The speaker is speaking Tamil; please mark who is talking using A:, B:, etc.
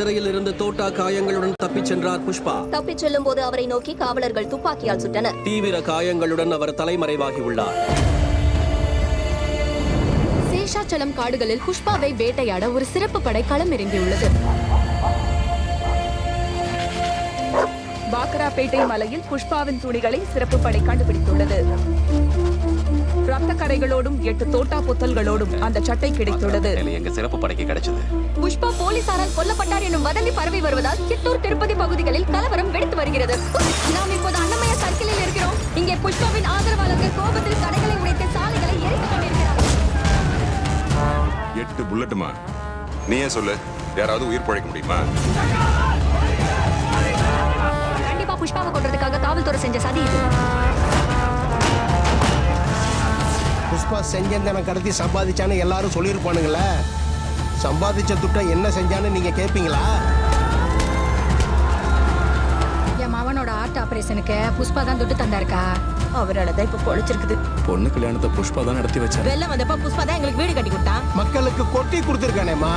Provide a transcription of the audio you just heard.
A: சிறையில் இருந்து தோட்டா காயங்களுடன் தப்பிச் சென்றார் புஷ்பா.
B: தப்பிச் செல்லும் போது அவரை நோக்கி காவலர்கள் துப்பாக்கியால் சுட்டனர்.
A: தீவிர காயங்களுடன் அவர் தலைமறைவாகி உள்ளார்.
C: சேஷாச்சலம் காடுகளில் புஷ்பாவை வேட்டையாட ஒரு சிறப்பு படை களம் இறங்கியுள்ளது. பாக்கராப்பேட்டை மலையில் புஷ்பாவின் துணிகளை சிறப்பு படை கண்டுபிடித்துள்ளது. ரத்த கரைகளோடும் 8 தோட்டா பொத்தல்களோடும் அந்த சட்டை கிடைத்துள்ளது.
D: எங்க சிறப்பு படைக்கு கிடைச்சது.
B: புஷ்பா போலீசாரால் கொல்லப்பட்டார் எனும் வதந்தி பரவி வருவதால் சித்தூர் திருப்பதி பகுதிகளில் கலவரம் வெடித்து வருகிறது. நாம் இப்போது அன்னமய சர்க்கிளில் இருக்கிறோம். இங்கே புஷ்பாவின் ஆதரவாளர்கள் கோபத்தில் கடைகளை உடைத்து சாலைகளை எரித்துக் கொண்டிருக்கிறார்கள்.
E: 8 புல்லட்டுமா? நீயே சொல்லு, யாராவது உயிர் பழைக்க முடியுமா?
B: கண்டிப்பா புஷ்பாவை கொல்றதுக்காக காவல்துறை செஞ்ச சதி இது.
F: புஷ்பா செஞ்சந்தனை கடத்தி சம்பாதிச்சான்னு எல்லாரும் சொல்லியிருப்பானுங்களே. சம்பாதிச்ச துட்டை என்ன செஞ்சான்னு நீங்க கேட்பீங்களா?
G: என் மவனோட ஆர்ட் ஆபரேஷனுக்கு புஷ்பா தான் துட்டு தந்தாருக்கா.
B: அவரால் தான் இப்ப பொழைச்சிருக்குது.
D: பொண்ணு கல்யாணத்தை புஷ்பா தான் நடத்தி வச்சாரு.
B: வெள்ளம் வந்தப்ப புஷ்பா தான் எங்களுக்கு வீடு கட்டி கொடுத்தான்.
F: மக்களுக்கு கொட்டி கொடுத்துருக்கானேம்மா.